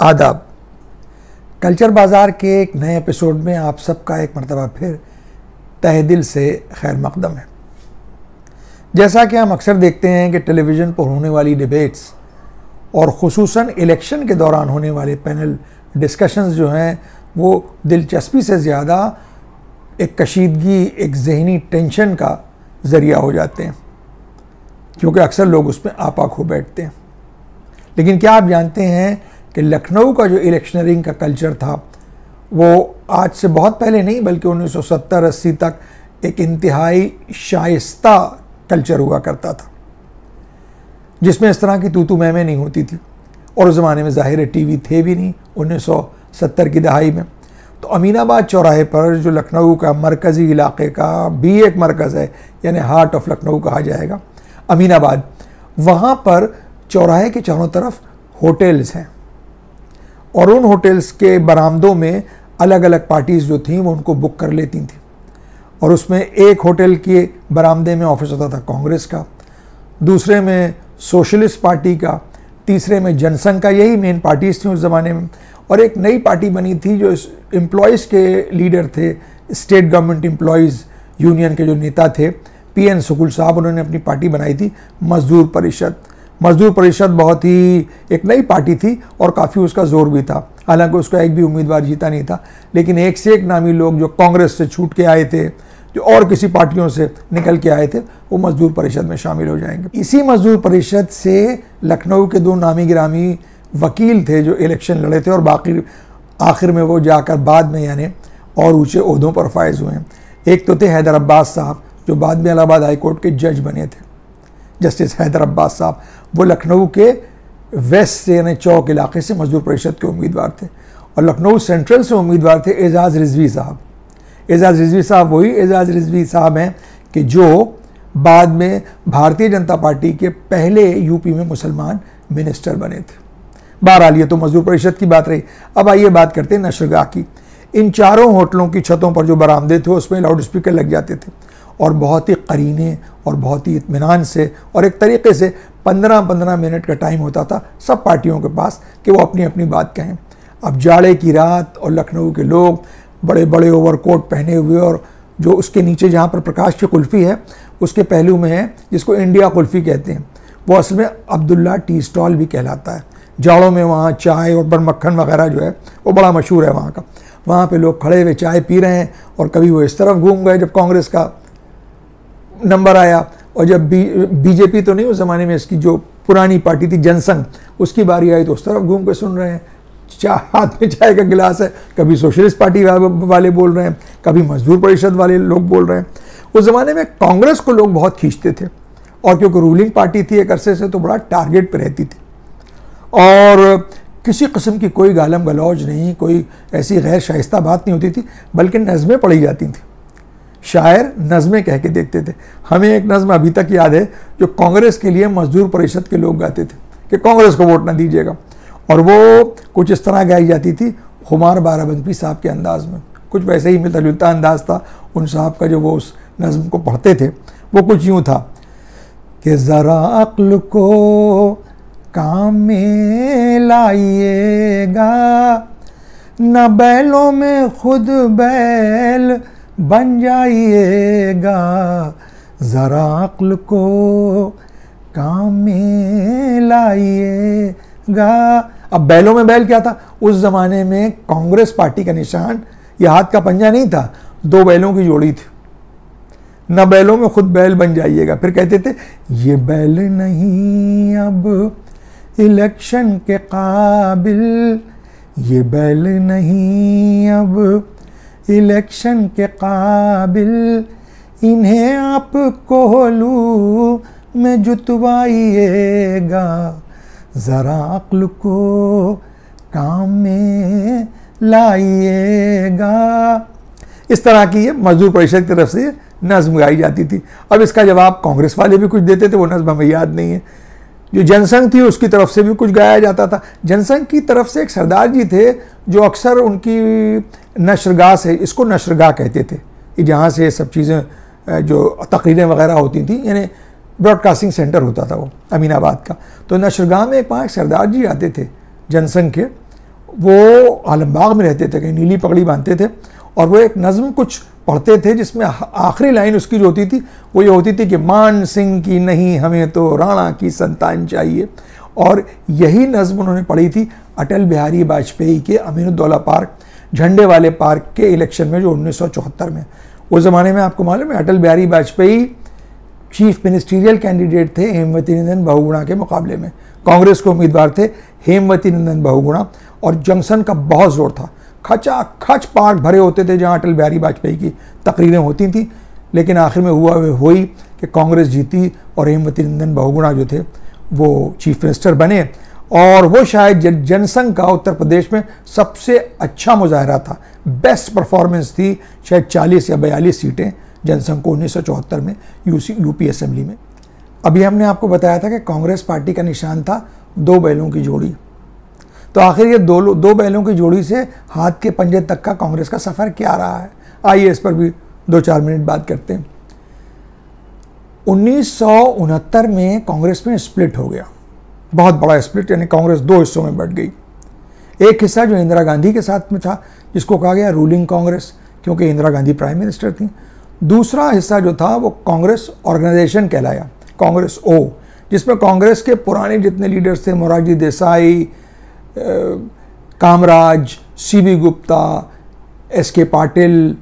आदाब। कल्चर बाज़ार के एक नए एपिसोड में आप सबका एक मरतबा फिर तहे दिल से खैर मकदम है। जैसा कि हम अक्सर देखते हैं कि टेलीविज़न पर होने वाली डिबेट्स और ख़ुसूसन इलेक्शन के दौरान होने वाले पैनल डिस्कशंस जो हैं वो दिलचस्पी से ज़्यादा एक कशीदगी, एक ज़हनी टेंशन का ज़रिया हो जाते हैं, क्योंकि अक्सर लोग उसमें आपा खो बैठते हैं। लेकिन क्या आप जानते हैं कि लखनऊ का जो इलेक्शनरिंग का कल्चर था वो आज से बहुत पहले नहीं बल्कि 1970-80 तक एक इंतहाई शाइस्ता कल्चर हुआ करता था, जिसमें इस तरह की तू मैं नहीं होती थी। और उस ज़माने में ज़ाहिर है टीवी थे भी नहीं 1970 की दहाई में। तो अमीनाबाद चौराहे पर जो लखनऊ का मरकज़ी इलाके का भी एक मरकज़ है, यानी हार्ट ऑफ लखनऊ कहा जाएगा, अमीनाबाद, वहाँ पर चौराहे के चारों तरफ होटल्स हैं और उन होटल्स के बरामदों में अलग अलग पार्टीज़ जो थीं वो उनको बुक कर लेती थीं। और उसमें एक होटल के बरामदे में ऑफिस होता था कांग्रेस का, दूसरे में सोशलिस्ट पार्टी का, तीसरे में जनसंघ का, यही मेन पार्टीज़ थी उस ज़माने में। और एक नई पार्टी बनी थी जो एम्प्लॉयज़ के लीडर थे, स्टेट गवर्नमेंट एम्प्लॉयज़ यूनियन के जो नेता थे, पीएन सुकुल साहब, उन्होंने अपनी पार्टी बनाई थी मजदूर परिषद। मजदूर परिषद बहुत ही एक नई पार्टी थी और काफ़ी उसका जोर भी था, हालांकि उसका एक भी उम्मीदवार जीता नहीं था। लेकिन एक से एक नामी लोग जो कांग्रेस से छूट के आए थे, जो और किसी पार्टियों से निकल के आए थे, वो मजदूर परिषद में शामिल हो जाएंगे। इसी मजदूर परिषद से लखनऊ के दो नामी गिरामी वकील थे जो इलेक्शन लड़े थे और बाकी आखिर में वो जाकर बाद में यानी और ऊँचे ओहदों पर फायज हुए हैं। एक तो थे हैदर अब्बास साहब जो बाद में इलाहाबाद हाई कोर्ट के जज बने थे, जस्टिस हैदर अब्बास साहब। वो लखनऊ के वेस्ट से यानी चौक इलाके से मजदूर परिषद के उम्मीदवार थे। और लखनऊ सेंट्रल से उम्मीदवार थे एजाज़ रिजवी साहब। एजाज़ रिजवी साहब वही एजाज़ रिजवी साहब हैं कि जो बाद में भारतीय जनता पार्टी के पहले यूपी में मुसलमान मिनिस्टर बने थे। बहरहाल ये तो मजदूर परिषद की बात रही। अब आइए बात करते हैं नशरगाह की। इन चारों होटलों की छतों पर जो बरामदे थे उसमें लाउड स्पीकर लग जाते थे और बहुत ही करीने और बहुत ही इत्मीनान से और एक तरीके से 15-15 मिनट का टाइम होता था सब पार्टियों के पास कि वो अपनी अपनी बात कहें। अब जाड़े की रात और लखनऊ के लोग बड़े बड़े ओवरकोट पहने हुए और जो उसके नीचे जहाँ पर प्रकाश की कुल्फ़ी है उसके पहलू में है जिसको इंडिया कुल्फ़ी कहते हैं, वो असल में अब्दुल्ला टी स्टॉल भी कहलाता है। जाड़ों में वहाँ चाय और मक्खन वगैरह जो है वो बड़ा मशहूर है वहाँ का। वहाँ पे लोग खड़े हुए चाय पी रहे हैं और कभी वो इस तरफ घूम गए जब कांग्रेस का नंबर आया, और जब बीजेपी तो नहीं उस ज़माने में, इसकी जो पुरानी पार्टी थी जनसंघ, उसकी बारी आई तो उस तरफ घूम के सुन रहे हैं। हाथ में चाय का गिलास है, कभी सोशलिस्ट पार्टी वाले बोल रहे हैं, कभी मजदूर परिषद वाले लोग बोल रहे हैं। उस ज़माने में कांग्रेस को लोग बहुत खींचते थे और क्योंकि रूलिंग पार्टी थी एक अरसे से तो बड़ा टारगेट पर रहती थी और किसी किस्म की कोई गालम गलौज नहीं, कोई ऐसी गैर शाइस्ता बात नहीं होती थी, बल्कि नज़में पढ़ी जाती थी। शायर नज़में कह के देखते थे। हमें एक नज़म अभी तक याद है जो कांग्रेस के लिए मजदूर परिषद के लोग गाते थे कि कांग्रेस को वोट ना दीजिएगा, और वो कुछ इस तरह गाई जाती थी खुमार बाराबंकी साहब के अंदाज में। कुछ वैसे ही मिलता जुलता अंदाज था उन साहब का जो वो उस नज़म को पढ़ते थे। वो कुछ यूँ था कि ज़रा अक्ल को काम में लाइएगा, न बैलों में खुद बैल बन जाइएगा, ज़रा अक्ल को काम में लाइएगा। अब बैलों में बैल क्या था? उस ज़माने में कांग्रेस पार्टी का निशान ये हाथ का पंजा नहीं था, दो बैलों की जोड़ी थी। न बैलों में खुद बैल बन जाइएगा। फिर कहते थे ये बैल नहीं अब इलेक्शन के काबिल, ये बैल नहीं अब इलेक्शन के काबिल, इन्हें आप कोहलू में जुतवाइएगा, ज़रा अक्ल को काम में लाइएगा। इस तरह की ये मजदूर परिषद की तरफ से नज़्म गाई जाती थी। अब इसका जवाब कांग्रेस वाले भी कुछ देते थे, वो नज़्म हमें याद नहीं है। जो जनसंघ थी उसकी तरफ से भी कुछ गाया जाता था। जनसंघ की तरफ से एक सरदार जी थे जो अक्सर उनकी नशरगाह से, इसको नशरगाह कहते थे, कि जहाँ से सब चीज़ें जो तकरीरें वगैरह होती थी, यानी ब्रॉडकास्टिंग सेंटर होता था वो अमीनाबाद का। तो नशरगाह में वहाँ एक सरदार जी आते थे जनसंघ के, वो आलमबाग में रहते थे, कहीं नीली पगड़ी बांधते थे, और वो एक नज़्म कुछ पढ़ते थे जिसमें आखिरी लाइन उसकी जो होती थी वो ये होती थी कि मान सिंह की नहीं हमें तो राणा की संतान चाहिए। और यही नज़्म उन्होंने पढ़ी थी अटल बिहारी वाजपेयी के अमीनुद्दौला पार्क, झंडे वाले पार्क के इलेक्शन में, जो 1974 में। उस ज़माने में आपको मालूम है Atal Bihari Vajpayee chief ministerial candidate थे हेमवती नंदन बहुगुणा के मुकाबले में। कांग्रेस के उम्मीदवार थे हेमवती नंदन बहुगुणा, और जंक्शन का बहुत जोर था। खचाखच पार्क भरे होते थे जहां अटल बिहारी वाजपेयी की तकरीरें होती थी। लेकिन आखिर में हुआ हुई कि कांग्रेस जीती और हेमवती नंदन बहुगुणा जो थे वो चीफ मिनिस्टर बने। और वो शायद जनसंघ का उत्तर प्रदेश में सबसे अच्छा मुजाहरा था, बेस्ट परफॉर्मेंस थी। शायद 40 या 42 सीटें जनसंघ को 1974 में यूपी असेंबली में। अभी हमने आपको बताया था कि कांग्रेस पार्टी का निशान था 2 बैलों की जोड़ी। तो आखिर ये दो बैलों की जोड़ी से हाथ के पंजे तक का कांग्रेस का सफ़र क्या रहा है, आइए इस पर भी 2-4 मिनट बात करते हैं। 1969 में कांग्रेस में स्प्लिट हो गया, बहुत बड़ा स्प्लिट, यानी कांग्रेस 2 हिस्सों में बंट गई। एक हिस्सा जो इंदिरा गांधी के साथ में था, जिसको कहा गया रूलिंग कांग्रेस, क्योंकि इंदिरा गांधी प्राइम मिनिस्टर थी। दूसरा हिस्सा जो था वो कांग्रेस ऑर्गेनाइजेशन कहलाया, कांग्रेस ओ, जिसमें कांग्रेस के पुराने जितने लीडर्स थे, मोरारजी देसाई, कामराज, सीबी गुप्ता, एसके पाटिल,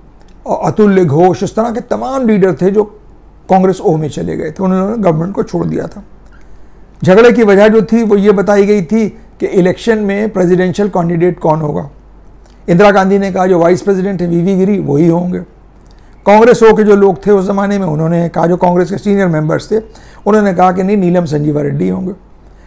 अतुल्य घोष, इस तरह के तमाम लीडर थे जो कांग्रेस ओ में चले गए थे। उन्होंने गवर्नमेंट को छोड़ दिया था। झगड़े की वजह जो थी वो ये बताई गई थी कि इलेक्शन में प्रेसिडेंशियल कैंडिडेट कौन होगा। इंदिरा गांधी ने कहा जो वाइस प्रेसिडेंट है वीवी गिरी वही होंगे। कांग्रेस ओ के जो लोग थे उस ज़माने में, उन्होंने कहा, जो कांग्रेस के सीनियर मेंबर्स थे, उन्होंने कहा कि नहीं, नीलम संजीवा रेड्डी होंगे।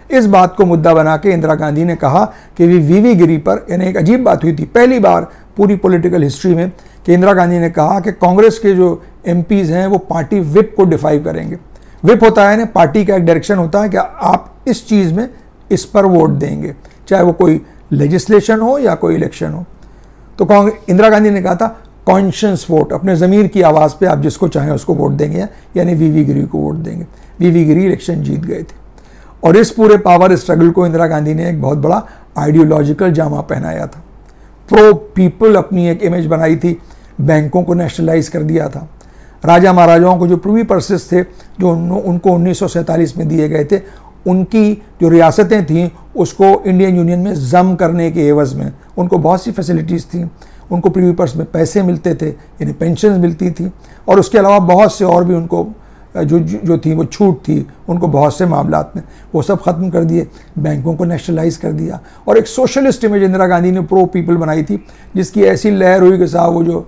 इस बात को मुद्दा बना के इंदिरा गांधी ने कहा कि वीवी गिरी पर, यानी एक अजीब बात हुई थी पहली बार पूरी पॉलिटिकल हिस्ट्री में कि इंदिरा गांधी ने कहा कि कांग्रेस के जो एमपीज हैं वो पार्टी विप को डिफाई करेंगे। विप होता है ना, पार्टी का एक डायरेक्शन होता है कि आप इस चीज़ में इस पर वोट देंगे, चाहे वो कोई लेजिस्लेशन हो या कोई इलेक्शन हो। तो इंदिरा गांधी ने कहा था कॉन्शियस वोट, अपने ज़मीर की आवाज़ पे आप जिसको चाहें उसको वोट देंगे, यानी वीवी गिरी को वोट देंगे। वीवी गिरी इलेक्शन जीत गए थे। और इस पूरे पावर स्ट्रगल को इंदिरा गांधी ने एक बहुत बड़ा आइडियोलॉजिकल जामा पहनाया था। प्रो पीपल अपनी एक इमेज बनाई थी, बैंकों को नेशनलाइज कर दिया था। राजा महाराजाओं को जो प्रिवी पर्सेस थे जो उनको 1947 में दिए गए थे, उनकी जो रियासतें थीं उसको इंडियन यूनियन में जम करने के एवज़ में उनको बहुत सी फैसिलिटीज़ थी। उनको प्रिवी पर्स में पैसे मिलते थे, यानी पेंशन मिलती थी, और उसके अलावा बहुत से और भी उनको जो थी वो छूट थी उनको बहुत से मामलात में। वो सब ख़त्म कर दिए, बैंकों को नेशनलाइज कर दिया, और एक सोशलिस्ट इमेज इंदिरा गांधी ने प्रो पीपल बनाई थी, जिसकी ऐसी लहर हुई कि साहब वो जो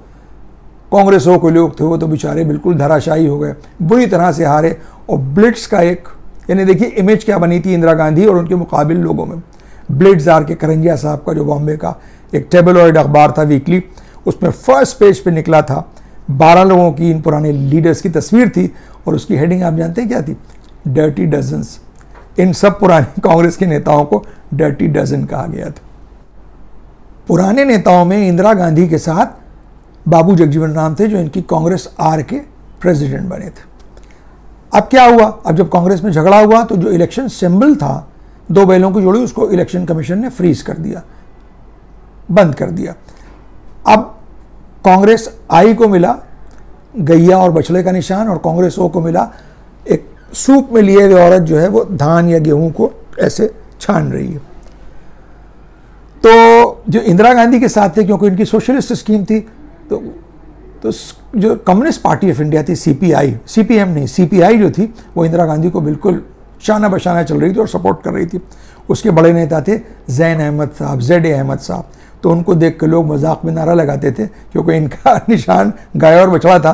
कांग्रेसों के लोग थे वो तो बेचारे बिल्कुल धराशायी हो गए, बुरी तरह से हारे। और ब्लिट्स का एक, यानी देखिए इमेज क्या बनी थी इंदिरा गांधी और उनके मुकाबिल लोगों में। ब्लिट्स आर के करंजिया साहब का जो बॉम्बे का एक टेबलॉइड अखबार था वीकली, उसमें फर्स्ट पेज पे निकला था, 12 लोगों की, इन पुराने लीडर्स की तस्वीर थी, और उसकी हेडिंग आप जानते हैं क्या थी? Dirty dozens. इन सब पुराने कांग्रेस के नेताओं को डर्टी डजन कहा गया था। पुराने नेताओं में इंदिरा गांधी के साथ बाबू जगजीवन राम थे, जो इनकी कांग्रेस आर के प्रेसिडेंट बने थे। अब क्या हुआ? अब जब कांग्रेस में झगड़ा हुआ तो जो इलेक्शन सिंबल था 2 बैलों की जोड़ी, उसको इलेक्शन कमीशन ने फ्रीज कर दिया, बंद कर दिया। अब कांग्रेस आई को मिला गैया और बछड़े का निशान, और कांग्रेस ओ को मिला एक सूप में लिए हुए औरत जो है वो धान या गेहूं को ऐसे छान रही है। तो जो इंदिरा गांधी के साथ थे, क्योंकि इनकी सोशलिस्ट स्कीम थी, तो जो कम्युनिस्ट पार्टी ऑफ इंडिया थी सीपीआई, सीपीएम नहीं, सीपीआई जो थी, वो इंदिरा गांधी को बिल्कुल शाना बशाना चल रही थी और सपोर्ट कर रही थी। उसके बड़े नेता थे जैन अहमद साहब, जेड अहमद साहब। तो उनको देख के लोग मजाक में नारा लगाते थे, क्योंकि इनका निशान गाय और बछड़ा था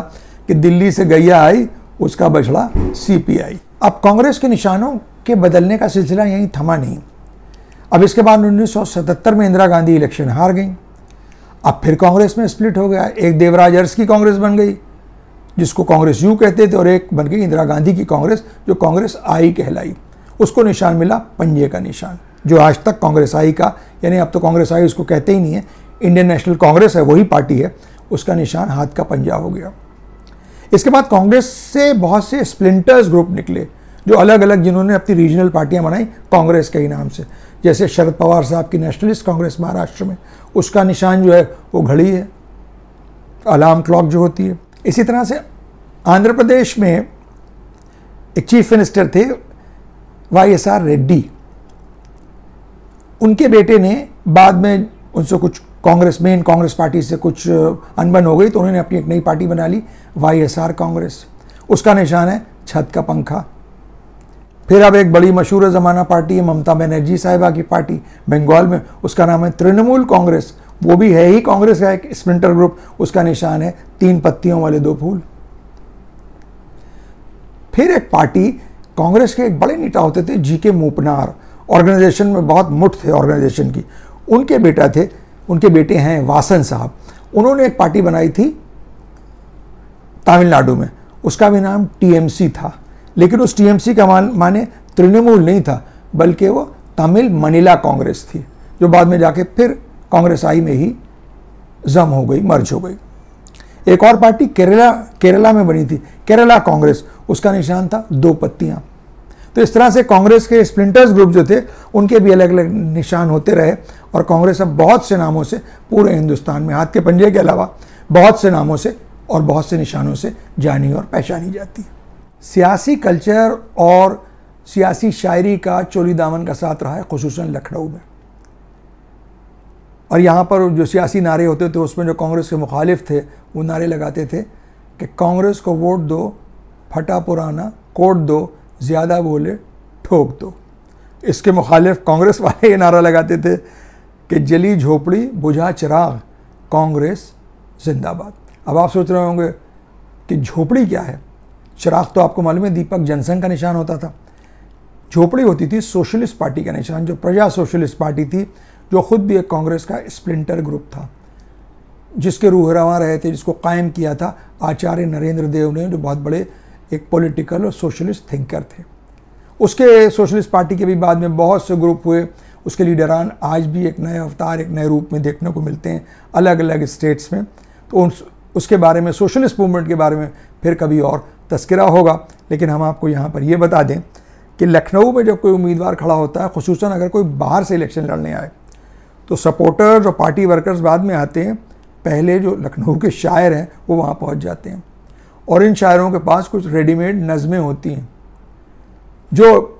कि दिल्ली से गैया आई, उसका बछड़ा सीपीआई। अब कांग्रेस के निशानों के बदलने का सिलसिला यहीं थमा नहीं। अब इसके बाद 1977 में इंदिरा गांधी इलेक्शन हार गई। अब फिर कांग्रेस में स्प्लिट हो गया। एक देवराज अरस की कांग्रेस बन गई, जिसको कांग्रेस यू कहते थे, और एक बन गई इंदिरा गांधी की कांग्रेस, जो कांग्रेस आई कहलाई। उसको निशान मिला पंजे का निशान, जो आज तक कांग्रेस आई का, यानी अब तो कांग्रेस आई उसको कहते ही नहीं है, इंडियन नेशनल कांग्रेस है, वही पार्टी है, उसका निशान हाथ का पंजा हो गया। इसके बाद कांग्रेस से बहुत से स्प्लिंटर्स ग्रुप निकले, जो अलग अलग जिन्होंने अपनी रीजनल पार्टियां बनाई कांग्रेस के ही नाम से, जैसे शरद पवार साहब की नेशनलिस्ट कांग्रेस महाराष्ट्र में, उसका निशान जो है वो घड़ी है, अलार्म क्लॉक जो होती है। इसी तरह से आंध्र प्रदेश में एक चीफ मिनिस्टर थे YSR रेड्डी, उनके बेटे ने बाद में उनसे कुछ मेन कांग्रेस पार्टी से कुछ अनबन हो गई तो उन्होंने अपनी एक नई पार्टी बना ली YSR कांग्रेस, उसका निशान है छत का पंखा। फिर अब एक बड़ी मशहूर ज़माना पार्टी है ममता बनर्जी साहिबा की पार्टी बंगाल में, उसका नाम है तृणमूल कांग्रेस, वो भी है ही कांग्रेस का एक स्प्लिंटर ग्रुप, उसका निशान है 3 पत्तियों वाले 2 फूल। फिर एक पार्टी कांग्रेस के एक बड़े नेता होते थे GK मूपनार, ऑर्गेनाइजेशन में बहुत मुठ थे ऑर्गेनाइजेशन की, उनके बेटे हैं वासन साहब, उन्होंने एक पार्टी बनाई थी तमिलनाडु में, उसका भी नाम TMC था, लेकिन उस TMC का माने तृणमूल नहीं था बल्कि वो तमिल मनीला कांग्रेस थी, जो बाद में जाके फिर कांग्रेस आई में ही जम हो गई, मर्ज हो गई। एक और पार्टी केरला में बनी थी, केरला कांग्रेस, उसका निशान था 2 पत्तियां। तो इस तरह से कांग्रेस के स्प्लिंटर्स ग्रुप जो थे उनके भी अलग अलग निशान होते रहे, और कांग्रेस अब बहुत से नामों से पूरे हिंदुस्तान में, हाथ के पंजे के अलावा बहुत से नामों से और बहुत से निशानों से जानी और पहचानी जाती है। सियासी कल्चर और सियासी शायरी का चोली दामन का साथ रहा है, खुसूसन लखनऊ में। और यहाँ पर जो सियासी नारे होते थे उसमें जो कांग्रेस के मुखालिफ थे वो नारे लगाते थे कि कांग्रेस को वोट दो, फटा पुराना कोट दो, ज़्यादा बोले ठोक दो। इसके मुखालिफ कांग्रेस वाले ये नारा लगाते थे कि जली झोपड़ी बुझा चिराग, कांग्रेस जिंदाबाद। अब आप सोच रहे होंगे कि झोपड़ी क्या है, चिराग तो आपको मालूम है दीपक जनसंघ का निशान होता था, झोपड़ी होती थी सोशलिस्ट पार्टी का निशान, जो प्रजा सोशलिस्ट पार्टी थी, जो खुद भी एक कांग्रेस का स्प्लिंटर ग्रुप था, जिसके रूहरवां रहे थे, जिसको कायम किया था आचार्य नरेंद्र देव ने, जो बहुत बड़े एक पॉलिटिकल और सोशलिस्ट थिंकर थे। उसके सोशलिस्ट पार्टी के भी बाद में बहुत से ग्रुप हुए, उसके लीडरान आज भी एक नए अवतार, एक नए रूप में देखने को मिलते हैं अलग अलग स्टेट्स में। तो उसके बारे में, सोशलिस्ट मूवमेंट के बारे में फिर कभी और तस्करा होगा, लेकिन हम आपको यहाँ पर ये बता दें कि लखनऊ में जब कोई उम्मीदवार खड़ा होता है, खुसूसन अगर कोई बाहर से इलेक्शन लड़ने आए, तो सपोर्टर्स और पार्टी वर्कर्स बाद में आते हैं, पहले जो लखनऊ के शायर हैं वो वहाँ पहुँच जाते हैं, और इन शायरों के पास कुछ रेडीमेड नज़में होती हैं जो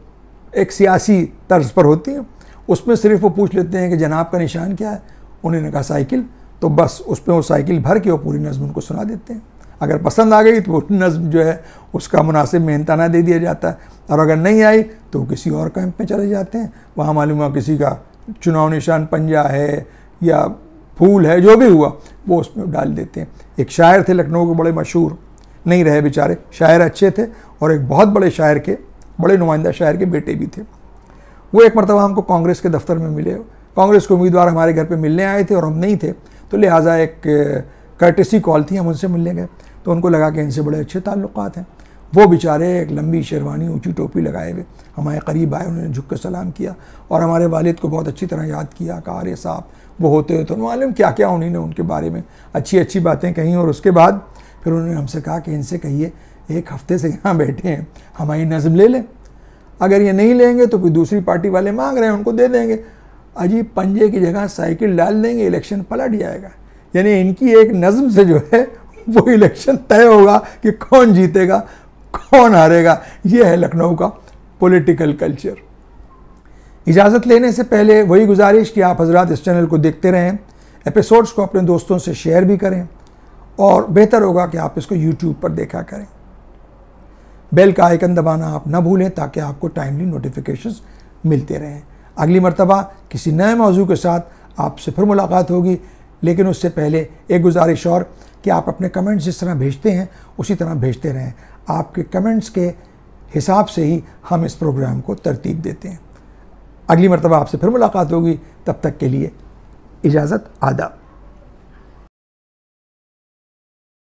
एक सियासी तर्ज पर होती हैं। उसमें सिर्फ वो पूछ लेते हैं कि जनाब का निशान क्या है, उन्होंने कहा साइकिल, तो बस उस पर वो साइकिल भर के वो पूरी नज़्म उनको सुना देते हैं। अगर पसंद आ गई तो वो नज़्म जो है उसका मुनासिब मेहनताना दे दिया जाता है, और अगर नहीं आई तो किसी और कैंप में चले जाते हैं, वहाँ मालूम हुआ किसी का चुनाव निशान पंजा है या फूल है, जो भी हुआ वो उसमें डाल देते हैं। एक शायर थे लखनऊ के बड़े मशहूर, नहीं रहे बेचारे, शायर अच्छे थे, और एक बहुत बड़े शायर के, बड़े नुमाइंदा शायर के बेटे भी थे। वो एक मरतबा हमको कांग्रेस के दफ्तर में मिले, कांग्रेस के उम्मीदवार हमारे घर पे मिलने आए थे और हम नहीं थे, तो लिहाजा एक कर्टेसी कॉल थी, हम उनसे मिलने गए, तो उनको लगा कि इनसे बड़े अच्छे ताल्लुकात हैं। वो बेचारे एक लंबी शेरवानी, ऊंची टोपी लगाए हुए हमारे करीब आए, उन्होंने झुक कर सलाम किया और हमारे वालिद को बहुत अच्छी तरह याद किया, कहा अरे साहब वो होते तो मालूम क्या क्या उन्होंने उनके बारे में अच्छी अच्छी बातें कहीं। और उसके बाद फिर उन्होंने हमसे कहा कि इनसे कहिए 1 हफ्ते से यहाँ बैठे हैं, हमारी नज़्म ले लें, अगर ये नहीं लेंगे तो कोई दूसरी पार्टी वाले मांग रहे हैं उनको दे देंगे। अजी पंजे की जगह साइकिल डाल देंगे, इलेक्शन पलट जाएगा। यानी इनकी एक नज़्म से जो है वो इलेक्शन तय होगा कि कौन जीतेगा कौन हारेगा। ये है लखनऊ का पॉलिटिकल कल्चर। इजाज़त लेने से पहले वही गुजारिश कि आप हजरात इस चैनल को देखते रहें, एपिसोड्स को अपने दोस्तों से शेयर भी करें, और बेहतर होगा कि आप इसको यूट्यूब पर देखा करें। बेल का आइकन दबाना आप ना भूलें ताकि आपको टाइमली नोटिफिकेशंस मिलते रहें। अगली मर्तबा किसी नए मौजू के साथ आपसे फिर मुलाकात होगी, लेकिन उससे पहले एक गुजारिश और कि आप अपने कमेंट्स जिस तरह भेजते हैं उसी तरह भेजते रहें। आपके कमेंट्स के हिसाब से ही हम इस प्रोग्राम को तरतीब देते हैं। अगली मर्तबा आपसे फिर मुलाकात होगी, तब तक के लिए इजाज़त, आदाब।